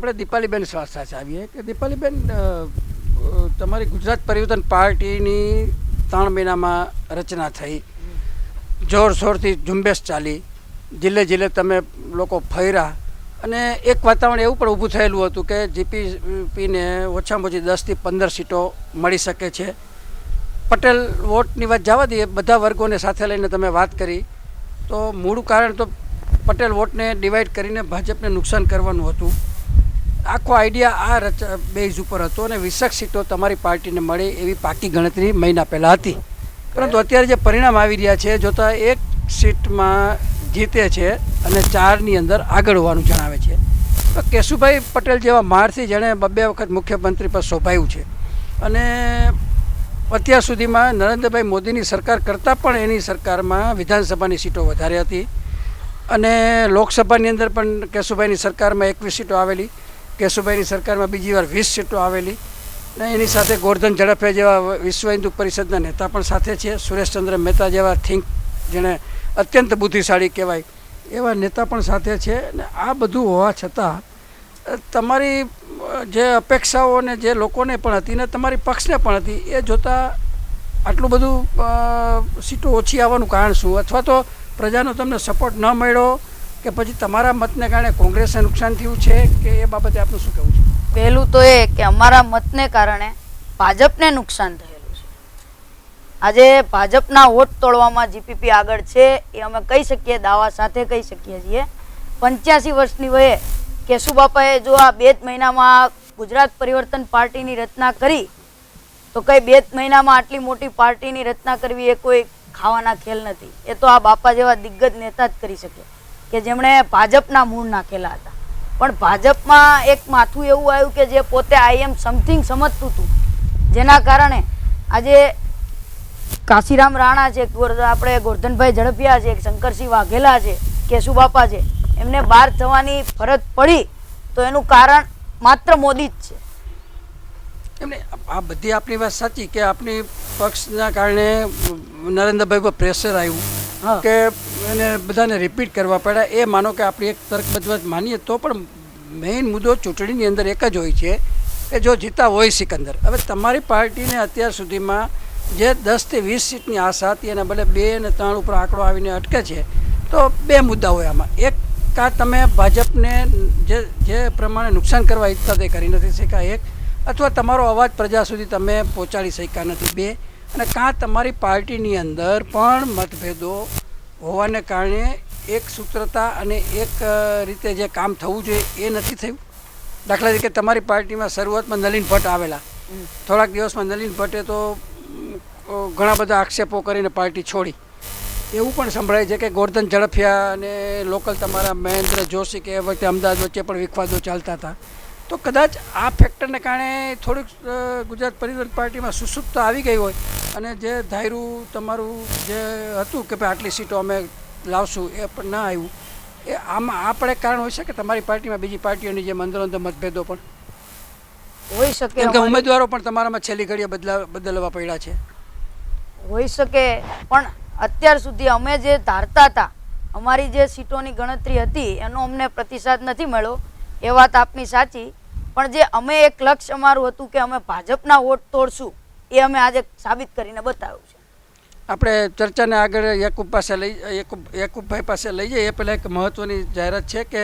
આપણે દીપાલીબેન સાથે આવીએ કે દીપાલીબેન, તમારી ગુજરાત પરિવર્તન પાર્ટીની 3 મહિનામાં રચના થઈ, જોરશોરથી ઝુંબેશ ચાલી, જિલ્લે જિલ્લે તમે લોકો ફર્યા અને એક વાતાવરણ એવું પણ ઊભું થયેલું હતું કે જીપીને ઓછામાં ઓછી 10 થી 15 સીટો મળી શકે છે. પટેલ વોટની વાત જવા દઈએ, બધા વર્ગોને સાથે લઈને તમે વાત કરી તો મૂળ કારણ તો પટેલ વોટને ડિવાઈડ કરીને ભાજપને નુકસાન કરવાનું હતું. આખો આઈડિયા આ બેઝ ઉપર હતો અને 20 સીટો તમારી પાર્ટીને મળે એવી પાકી ગણતરી મહિના પહેલાં હતી. પરંતુ અત્યારે જે પરિણામ આવી રહ્યા છે જોતાં 1 સીટમાં જીતે છે અને 4ની અંદર આગળ હોવાનું જણાવે છે. તો કેશુભાઈ પટેલ જેવા મારથી જેણે 2 વખત મુખ્યમંત્રી પર શોભાયું છે અને અત્યાર સુધીમાં નરેન્દ્રભાઈ મોદીની સરકાર કરતાં પણ એની સરકારમાં વિધાનસભાની સીટો વધારે હતી અને લોકસભાની અંદર પણ કેશુભાઈની સરકારમાં 21 સીટો આવેલી, કેશુભાઈની સરકારમાં બીજી વાર 20 સીટો આવેલી ને એની સાથે ગોરધન ઝડફિયા જેવા વિશ્વ હિન્દુ પરિષદના નેતા પણ સાથે છે, સુરેશચંદ્ર મહેતા જેવા જેણે અત્યંત બુદ્ધિશાળી કહેવાય એવા નેતા પણ સાથે છે. અને આ બધું હોવા છતાં તમારી જે અપેક્ષાઓ અને જે લોકોને પણ હતી ને તમારી પક્ષને પણ હતી એ જોતાં આટલું બધું સીટો ઓછી આવવાનું કારણ શું? અથવા તો પ્રજાનો તમને સપોર્ટ ન મળ્યો કે પછી તમારા મતને કારણે કોંગ્રેસને નુકસાન થયું છે કે એ બાબતે આપનું શું કહેવું છે? પહેલું તો એ કે અમારા મતને કારણે ભાજપને નુકસાન થયેલું છે. આજે ભાજપના વોટ તોડવામાં જીપીપી આગળ છે એ અમે કહી શકીએ, દાવા સાથે કહી શકીએ છીએ. 85 વર્ષની વયે કેશુબાપાએ જો આ 2 મહિનામાં ગુજરાત પરિવર્તન પાર્ટીની રચના કરી તો કઈ 2 મહિનામાં આટલી મોટી પાર્ટીની રચના કરવી એ કોઈ ખાવાના ખેલ નથી. એ તો આ બાપા જેવા દિગ્ગજ નેતા જ કરી શકે કે જેમણે ભાજપના મૂળ નાખેલા હતા. પણ ભાજપમાં એક માથું એવું આવ્યું કે જે પોતે આઈ એમ સમથિંગ સમજતું હતું, જેના કારણે આજે કાશીરામ રાણા છે, આપણે ગોરધનભાઈ ઝડફિયા છે, શંકરસિંહ વાઘેલા છે, કેશુબાપા છે, એમને બહાર થવાની ફરજ પડી તો એનું કારણ માત્ર મોદી જ છે. એમને આ બધી આપણી વાત સાચી કે આપણી પક્ષના કારણે નરેન્દ્રભાઈ પર પ્રેશર આવ્યું કે એને બધાને રિપીટ કરવા પડ્યા, એ માનો કે આપણી એક તર્કબદ્ધ વાત માનીએ તો પણ મેઇન મુદ્દો ચૂંટણીની અંદર એક જ હોય છે કે જો જીતા હોય સિકંદર. હવે તમારી પાર્ટીને અત્યાર સુધીમાં જે 10 થી 20 સીટની આશા હતી એના બદલે 2 અને 3 ઉપર આંકડો આવીને અટકે છે. તો 2 મુદ્દા હોય આમાં. એક, કાં તમે ભાજપને જે પ્રમાણે નુકસાન કરવા ઈચ્છતા તે કરી નથી શક્યા, એક, અથવા તમારો અવાજ પ્રજા સુધી તમે પહોંચાડી શક્યા નથી, 2, અને કાં તમારી પાર્ટીની અંદર પણ મતભેદો હોવાને કારણે એક સૂત્રતા અને એક રીતે જે કામ થવું જોઈએ એ નથી થયું. દાખલા તરીકે તમારી પાર્ટીમાં શરૂઆતમાં નલિન ભટ્ટ આવેલા, થોડાક દિવસમાં નલિન ભટ્ટે તો ઘણા બધા આક્ષેપો કરીને પાર્ટી છોડી. એવું પણ સંભળાય છે કે ગોરધન ઝડફિયા અને લોકલ તમારા મહેન્દ્ર જોશી કે એ વખતે અમદાવાદ વચ્ચે પણ વિખવાદો ચાલતા હતા. તો કદાચ આ ફેક્ટરને કારણે થોડીક ગુજરાત પરિવર્તન પાર્ટીમાં સુસુપ્તતા આવી ગઈ હોય અને જે ધાર્યું તમારું જે હતું કે ભાઈ આટલી સીટો અમે લાવશું એ પણ ના આવ્યું. એ આમાં આ પણ એક કારણ હોય છે કે તમારી પાર્ટીમાં બીજી પાર્ટીઓની જેમ અંદરો મતભેદો પણ હોઈ શકે, કેમ કે ઉમેદવારો પણ તમારામાં છેલ્લી ઘડીએ બદલવા પડ્યા છે. હોઈ શકે, પણ અત્યાર સુધી અમે જે ધારતા હતા, અમારી જે સીટોની ગણતરી હતી એનો અમને પ્રતિસાદ નથી મળ્યો, એ વાત આપની સાચી. પણ જે અમે એક લક્ષ્ય અમારું હતું કે અમે ભાજપના વોટ તોડશું એ અમે આજે સાબિત કરીને બતાવ્યું છે. આપણે ચર્ચાને આગળ યાકુબભાઈ પાસે લઈ જઈએ એ પહેલાં એક મહત્ત્વની જાહેરાત છે કે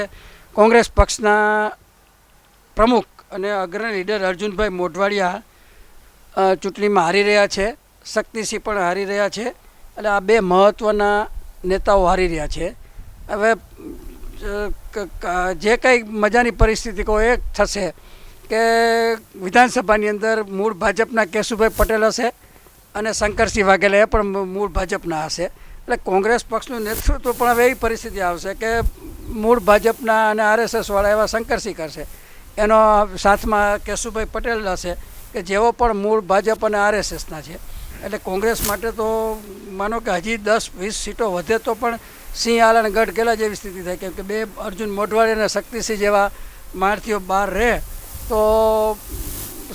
કોંગ્રેસ પક્ષના પ્રમુખ અને અગ્રણી લીડર અર્જુનભાઈ મોઢવાડિયા ચૂંટણીમાં હારી રહ્યા છે, શક્તિસિંહ પણ હારી રહ્યા છે, એટલે આ 2 મહત્ત્વના નેતાઓ હારી રહ્યા છે. હવે જે કંઈ મજાની પરિસ્થિતિ કોઈ એ થશે કે વિધાનસભાની અંદર મૂળ ભાજપના કેશુભાઈ પટેલ હશે અને શંકરસિંહ વાઘેલા એ પણ મૂળ ભાજપના હશે. એટલે કોંગ્રેસ પક્ષનું નેતૃત્વ પણ હવે એવી પરિસ્થિતિ આવશે કે મૂળ ભાજપના અને આરએસએસવાળા એવા શંકરસિંહ કરશે, એનો સાથમાં કેશુભાઈ પટેલ હશે કે જેઓ પણ મૂળ ભાજપ અને આરએસએસના છે. એટલે કોંગ્રેસ માટે તો માનો કે હજી 10-20 સીટો વધે તો પણ સિંહ આલ અને ગઢ ગેલા જેવી સ્થિતિ થાય, કેમ કે 2 અર્જુન મોઢવાડિયા અને શક્તિસિંહ જેવા મારથીઓ બહાર રહે તો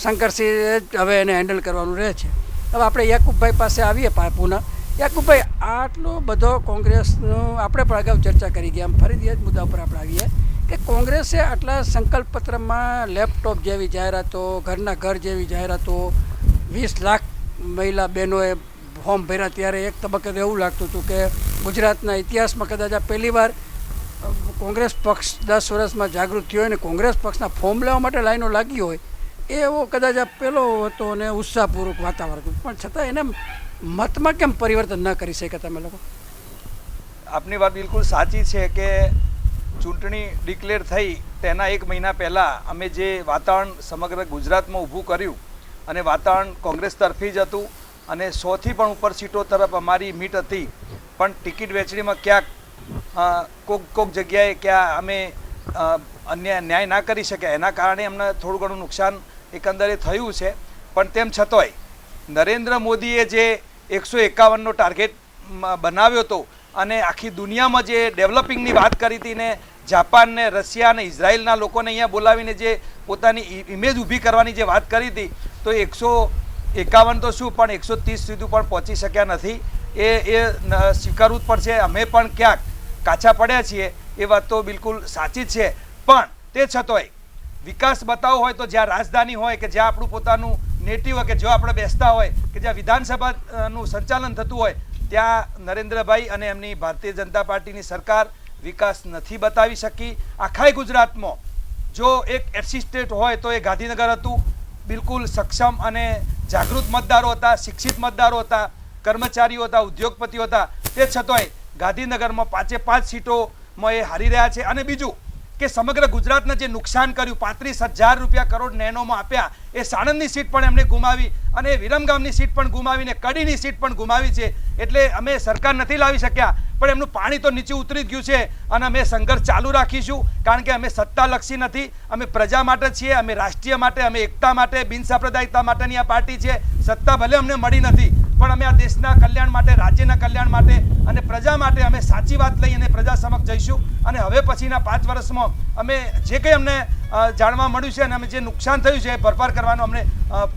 શંકરસિંહ હવે એને હેન્ડલ કરવાનું રહે છે. હવે આપણે યાકુબભાઈ પાસે આવીએ પુનઃ. યાકુબભાઈ, આટલો બધો કોંગ્રેસનું આપણે પણ અગાઉ ચર્ચા કરી ગયા, ફરીથી એ જ મુદ્દા ઉપર આપણે આવીએ કે કોંગ્રેસે આટલા સંકલ્પ પત્રમાં લેપટોપ જેવી જાહેરાતો, ઘરના ઘર જેવી જાહેરાતો, 20 લાખ મહિલા બહેનોએ ફોર્મ ભર્યા, ત્યારે એક તબક્કે તો એવું લાગતું હતું કે ગુજરાતના ઇતિહાસમાં કદાચ આ પહેલીવાર કોંગ્રેસ પક્ષ 10 વર્ષમાં જાગૃત થયો હોય ને કોંગ્રેસ પક્ષના ફોર્મ લેવા માટે લાઈનો લાગી હોય, એવો કદાચ આ પહેલો હતો અને ઉત્સાહપૂર્વક વાતાવરણ હતું. પણ છતાં એને મતમાં કેમ પરિવર્તન ન કરી શક્યા તમે લોકો? આપની વાત બિલકુલ સાચી છે કે ચૂંટણી ડિક્લેર થઈ તેના 1 મહિના પહેલાં અમે જે વાતાવરણ સમગ્ર ગુજરાતમાં ઊભું કર્યું અને વાતાવરણ કોંગ્રેસ તરફી જ હતું અને 100થી પણ ઉપર સીટો તરફ અમારી મીટ હતી. પણ ટિકિટ વહેંચણીમાં ક્યાંક કોક જગ્યાએ ક્યાં અમે ન્યાય ના કરી શક્યા, એના કારણે અમને થોડું ઘણું નુકસાન એકંદરે થયું છે. પણ તેમ છતાંય નરેન્દ્ર મોદીએ જે 151નો ટાર્ગેટ બનાવ્યો હતો અને આખી દુનિયામાં જે ડેવલપિંગની વાત કરી હતી ને જાપાન ને રશિયા અને ઇઝરાયલના લોકોને અહીંયા બોલાવીને જે પોતાની ઇમેજ ઊભી કરવાની જે વાત કરી હતી, તો 151 તો શું પણ 130 સુધી પણ પહોંચી શક્યા નથી. એ સ્વીકારવું જ પડશે. અમે પણ ક્યાંક કાચા પડ્યા છીએ, એ વાત તો બિલકુલ સાચી જ છે. પણ તે છતાંય વિકાસ બતાવવો હોય તો જ્યાં રાજધાની હોય, કે જ્યાં આપણું પોતાનું નેટિવ હોય, કે જ્યાં આપણે બેસતા હોય, કે જ્યાં વિધાનસભાનું સંચાલન થતું હોય, ત્યાં નરેન્દ્રભાઈ અને એમની ભારતીય જનતા પાર્ટીની સરકાર વિકાસ નથી બતાવી શકી. આખા ગુજરાતમાં જો એક એસિસ્ટેન્ટ હોય તો એ ગાંધીનગર હતું. બિલકુલ સક્ષમ અને જાગૃત મતદારો હતા, શિક્ષિત મતદારો હતા, કર્મચારીઓ હતા, ઉદ્યોગપતિઓ હતા. તે છતાંય ગાંધીનગરમાં 5 સીટોમાં એ હારી રહ્યા છે. અને બીજું કે સમગ્ર ગુજરાતને જે નુકસાન કર્યું, 35,000 રૂપિયા કરોડ નેનોમાં આપ્યા, એ સાણંદની સીટ પણ એમણે ગુમાવી અને વિરમગામની સીટ પણ ગુમાવીને કડીની સીટ પણ ગુમાવી છે. એટલે અમે સરકાર નથી લાવી શક્યા, પણ એમનું પાણી તો નીચે ઉતરી ગયું છે અને અમે સંઘર્ષ ચાલુ રાખીશું. કારણ કે અમે સત્તાલક્ષી નથી, અમે પ્રજા માટે છીએ, અમે રાષ્ટ્રીય માટે, અમે એકતા માટે, બિનસાંપ્રદાયિકતા માટેની આ પાર્ટી છે. સત્તા ભલે અમને મળી નથી, પણ અમે આ દેશના કલ્યાણ માટે, રાજ્યના કલ્યાણ માટે અને પ્રજા માટે અમે સાચી વાત લઈ અને પ્રજા સમક્ષ જઈશું. અને હવે પછીના 5 વર્ષમાં અમે જે કંઈ અમને જાણવા મળ્યું છે અને અમે જે નુકસાન થયું છે એ ભરપાર કરવાનો અમને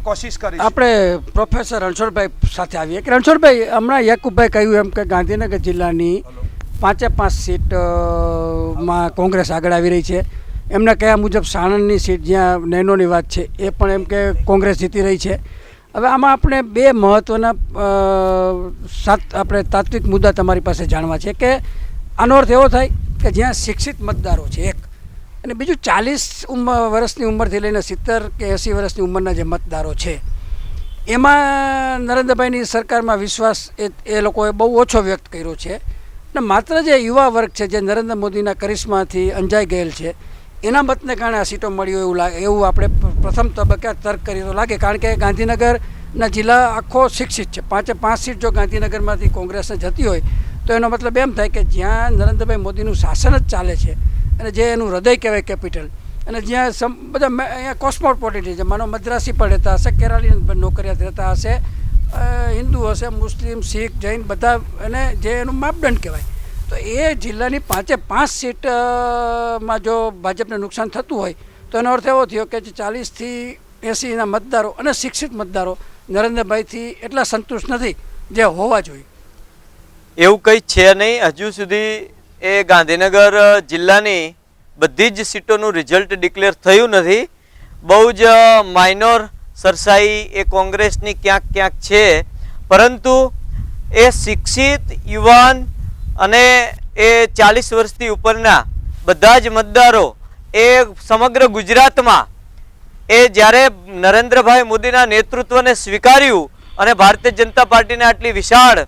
કોશિશ કરી. આપણે પ્રોફેસર રણછોડભાઈ સાથે આવીએ. રણછોડભાઈ, હમણાં યાકુબભાઈ કહ્યું એમ કે ગાંધીનગર જિલ્લાની 5 સીટમાં કોંગ્રેસ આગળ આવી રહી છે. એમના કયા મુજબ સાણંદની સીટ જ્યાં નેનોની વાત છે એ પણ એમ કે કોંગ્રેસ જીતી રહી છે. હવે આમાં આપણે 2 મહત્ત્વના આપણે તાત્વિક મુદ્દા તમારી પાસે જાણવા છે કે આનો અર્થ એવો થાય કે જ્યાં શિક્ષિત મતદારો છે એક, અને બીજું 40 વર્ષની ઉંમરથી લઈને 70 કે 80 વર્ષની ઉંમરના જે મતદારો છે, એમાં નરેન્દ્રભાઈની સરકારમાં વિશ્વાસ એ લોકોએ બહુ ઓછો વ્યક્ત કર્યો છે. અને માત્ર જે યુવા વર્ગ છે જે નરેન્દ્ર મોદીના કરિશ્માથી અંજાઈ ગયેલ છે, એના મતને કારણે આ સીટો મળી એવું લાગે, એવું આપણે પ્રથમ તબક્કે તર્ક કરીએ તો લાગે. કારણ કે ગાંધીનગરના જિલ્લા આખો શિક્ષિત છે. 5 સીટ જો ગાંધીનગરમાંથી કોંગ્રેસને જતી હોય તો એનો મતલબ એમ થાય કે જ્યાં નરેન્દ્રભાઈ મોદીનું શાસન જ ચાલે છે અને જે એનું હૃદય કહેવાય કેપિટલ, અને જ્યાં બધા અહીંયા કોસ્મોપોલિટન છે, માનો મદ્રાસી પણ રહેતા હશે, કેરાલીયન નોકરિયાત રહેતા હશે, હિન્દુ હશે, મુસ્લિમ, શીખ, જૈન બધા, અને જે એનું માપદંડ કહેવાય. તો એ જિલ્લાની 5 સીટમાં જો ભાજપને નુકસાન થતું હોય તો એનો અર્થ એવો થયો કે 40થી 80ના મતદારો અને શિક્ષિત મતદારો નરેન્દ્રભાઈથી એટલા સંતુષ્ટ નથી જે હોવા જોઈએ. એવું કંઈ છે નહીં. હજુ સુધી એ ગાંધીનગર જિલ્લાની બધી જ સીટોનું રિઝલ્ટ ડિક્લેર થયું નથી. બહુ જ માઇનોર સરસાઈ એ કોંગ્રેસની ક્યાંક ક્યાંક છે, પરંતુ એ શિક્ષિત યુવાન અને એ 40 વર્ષથી ઉપરના બધા જ મતદારો એ સમગ્ર ગુજરાતમાં એ જ્યારે નરેન્દ્રભાઈ મોદીના નેતૃત્વને સ્વીકાર્યું અને ભારતીય જનતા પાર્ટીને આટલી વિશાળ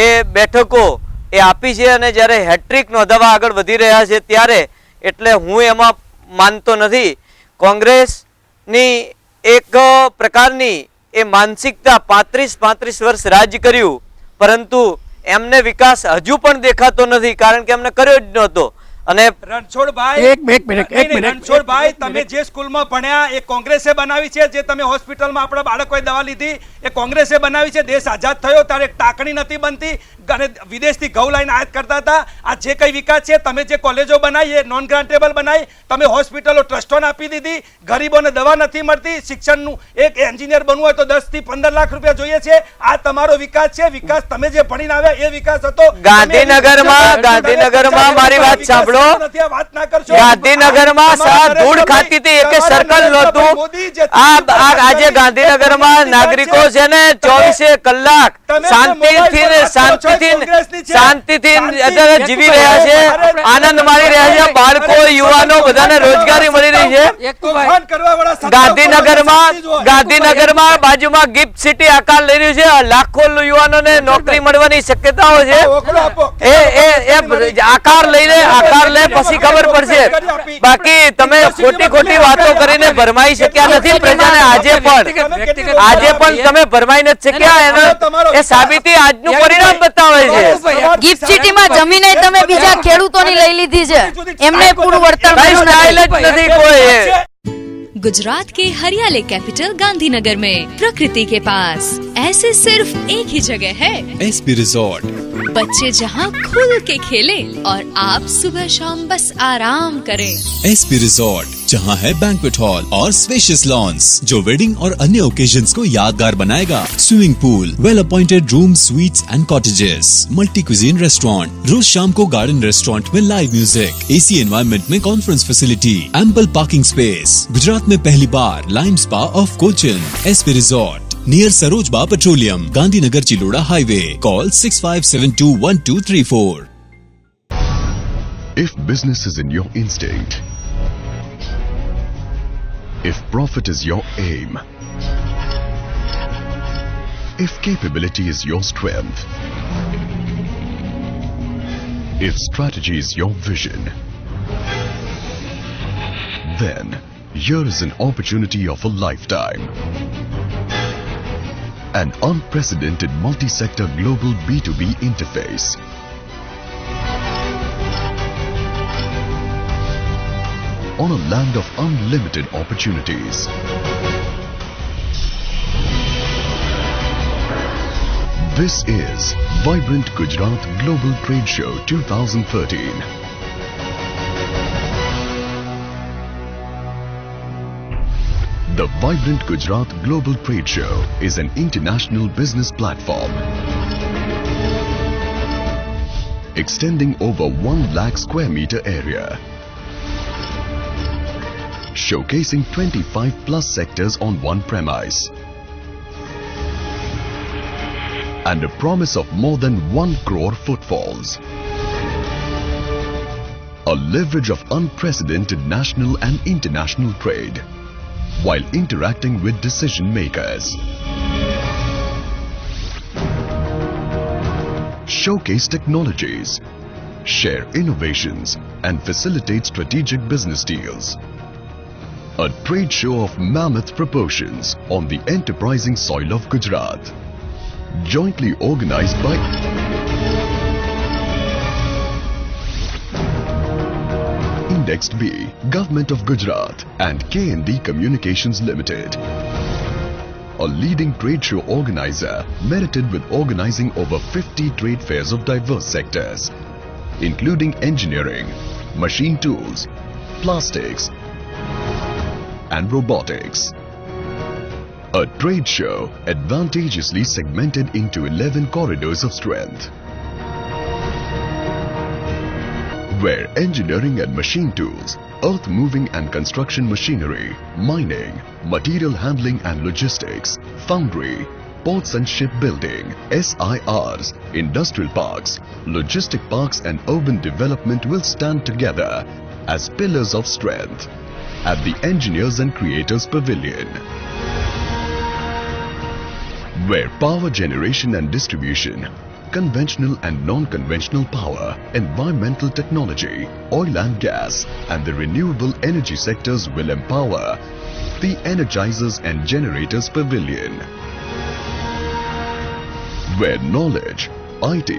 એ બેઠકો એ આપી છે અને જ્યારે હેટ્રિક નોંધાવવા આગળ વધી રહ્યા છે ત્યારે, એટલે હું એમાં માનતો નથી. કોંગ્રેસની એક પ્રકારની એ માનસિકતા 35 વર્ષ રાજ કર્યું, પરંતુ એમને વિકાસ હજુ પણ દેખાતો નથી, કારણ કે એમને કર્યો જ નહોતો. અને રણછોડભાઈ, એક મિનિટ રણછોડભાઈ, તમે જે સ્કૂલમાં ભણ્યા એ કોંગ્રેસે બનાવી છે. જે તમે હોસ્પિટલમાં આપણા બાળકોએ દવા લીધી એ કોંગ્રેસે બનાવી છે. દેશ આઝાદ થયો ત્યારે ટાંકણી નથી બનતી અને વિદેશથી ઘઉં લાઈને આયાત કરતા હતા. આ જે કઈ વિકાસ છે, તમે જે કોલેજો બનાવી એ નોન ગ્રાન્ટેબલ બનાવી, તમે હોસ્પિટલો ટ્રસ્ટોને આપી દીધી, ગરીબોને દવા નથી મળતી, શિક્ષણનું એક એન્જિનિયર બનવું હોય તો 10 થી 15 લાખ રૂપિયા જોઈએ છે. આ તમારો વિકાસ છે. વિકાસ તમે જે ભણીને આવ્યા એ વિકાસ હતો. ગાંધીનગરમાં મારી વાત સાંભળો. સાંભળો નથી, આ વાત ના કરશો. ગાંધીનગરમાં તમારા ધૂળ નરેન્દ્રભાઈ- ખાતી હતી એકે તમારા સર્કલ નરેન્દ્રભાઈ નહોતું મોદી જે આજે ગાંધીનગરમાં નાગરિકો છે ને 24 કલાક તમે શાંતિથી ને શાંતિથી અત્યારે જીવી રહ્યા છે, આનંદ માણી રહ્યા છે, બાળકો યુવાનો બધાને રોજગારી મળી રહી છે. તોફાન કરવાવાળા સત્તા ગાંધીનગરમાં બાજુમાં ગિફ્ટ સિટી આકાર લઈ રહ્યું છે, લાખો યુવાનોને નોકરી મળવાની શક્યતાઓ છે. ઓકળો આપો. એ આકાર લે પછી ખબર પડશે. બાકી તમે ખોટી વાતો કરીને ભરમાઈ શક્યા નથી પ્રજાને. આજે પણ તમે ભરમાઈ નથી શક્યા. એનો એ સાબિતી આજનું પરિણામ બતાવે છે. ગિફ્ટ સિટીમાં જમીને તમે બીજા ખેડૂતોની લઈ લીધી છે, એમને પૂરું વળતર કઈ મળ્યું સ્ટાઇલ નથી. જ નથી કોઈ. गुजरात के हरियाले कैपिटल गांधीनगर में प्रकृति के पास ऐसे सिर्फ एक ही जगह है, एसपी रिजॉर्ट। बच्चे जहां खुल के खेले और आप सुबह शाम बस आराम करें। एसपी रिजॉर्ट जहां है बैंक्वेट हॉल और स्पेशियस लॉन्स जो वेडिंग और अन्य ओकेजन्स को यादगार बनाएगा। Swimming pool, well appointed room, suites and cottages, multi cuisine restaurant, रोज शाम को गार्डन रेस्टोरेंट में लाइव म्यूजिक, एसी एनवायरनमेंट में conference facility, ample parking space. Gujarat में पहली बार lime spa of Cochin. SP resort near सरोजबा petroleum, Gandhinagar Chiloda highway. Call 65721234। If business is in your instinct, if profit is your aim, if capability is your strength, if strategy is your vision, then here is an opportunity of a lifetime. An unprecedented multi-sector global B2B interface. On a land of unlimited opportunities. This is Vibrant Gujarat Global Trade Show 2013. The Vibrant Gujarat Global Trade Show is an international business platform extending over 1 lakh square meter area, showcasing 25 plus sectors on one premise, and a promise of more than 1 crore footfalls. A leverage of unprecedented national and international trade, while interacting with decision makers. Showcase technologies, share innovations, and facilitate strategic business deals. A trade show of mammoth proportions on the enterprising soil of Gujarat. Jointly organized by Indexed B, Government of Gujarat and KND Communications Limited. A leading trade show organizer merited with organizing over 50 trade fairs of diverse sectors, including engineering, machine tools, plastics, and robotics. A trade show advantageously segmented into 11 corridors of strength, where engineering and machine tools, earth-moving and construction machinery, mining, material handling and logistics, foundry, ports and shipbuilding, SIRs, industrial parks, logistic parks and urban development will stand together as pillars of strength at the Engineers and Creators Pavilion, where power generation and distribution, conventional and non-conventional power, environmental technology, oil and gas, and the renewable energy sectors will empower the Energizers and Generators Pavilion, where knowledge, IT,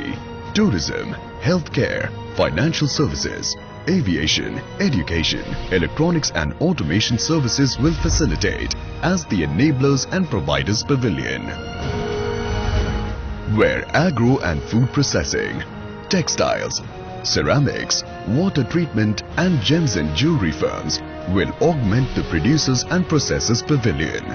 tourism, healthcare, financial services, aviation, education, electronics and automation services will facilitate as the enablers and providers pavilion, where agro and food processing, textiles, ceramics, water treatment and gems and jewelry firms will augment the producers and processors pavilion,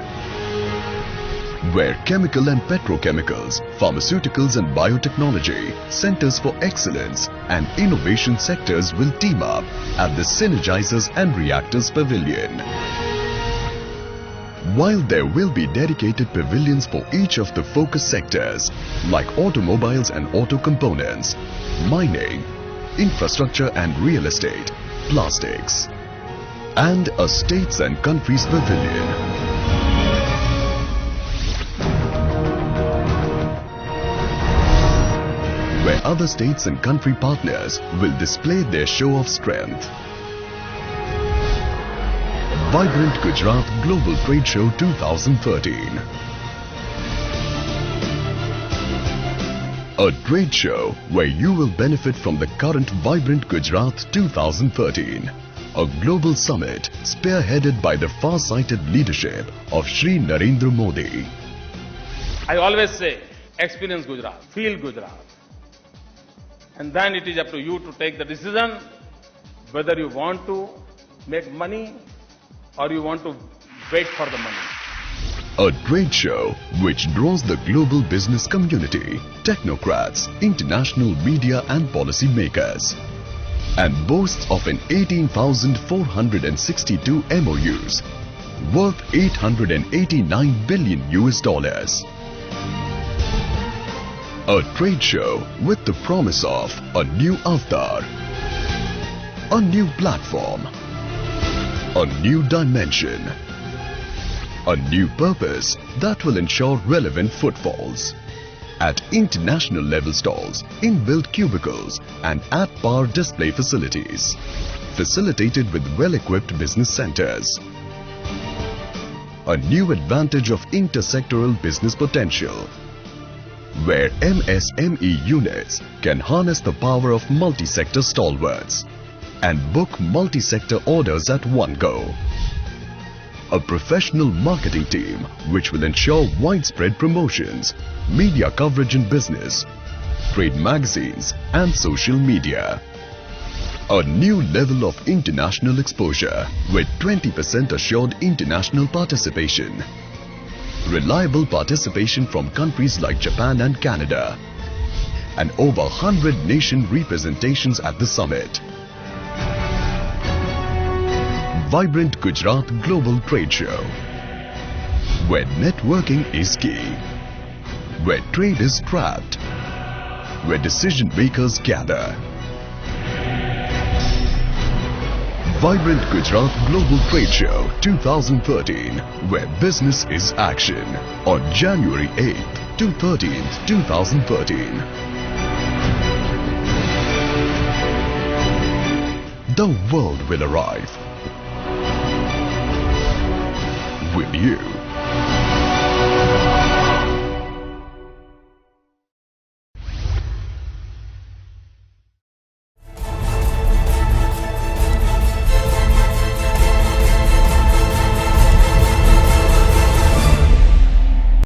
where chemical and petrochemicals, pharmaceuticals and biotechnology, centers for excellence and innovation sectors will team up at the Synergizers and Reactors Pavilion. While there will be dedicated pavilions for each of the focus sectors like automobiles and auto components, mining, infrastructure and real estate, plastics, and a states and countries pavilion. Where other states and country partners will display their show of strength. Vibrant Gujarat Global Trade Show 2013. A trade show where you will benefit from the current Vibrant Gujarat 2013. A global summit spearheaded by the far-sighted leadership of Shri Narendra Modi. I always say, experience Gujarat, feel Gujarat. And then it is up to you to take the decision whether you want to make money or you want to wait for the money. A trade show which draws the global business community, technocrats, international media and policy makers, and boasts of an 18,462 MOUs worth $889 billion. A trade show with the promise of a new avatar, a new platform, a new dimension, a new purpose that will ensure relevant footfalls. At international level stalls, inbuilt cubicles and at-par display facilities, facilitated with well-equipped business centers. A new advantage of intersectoral business potential, where MSME units can harness the power of multi-sector stalwarts and book multi-sector orders at one go. A professional marketing team which will ensure widespread promotions, media coverage in business, trade magazines and social media. A new level of international exposure with 20% assured international participation. Reliable participation from countries like Japan and Canada, and over 100 nation representations at the summit. Vibrant Gujarat Global Trade Show, where networking is key, where trade is trapped, where decision makers gather. Vibrant Gujarat Global Trade Show 2013, where business is action, on January 8th to 13th, 2013. The world will arrive. With you.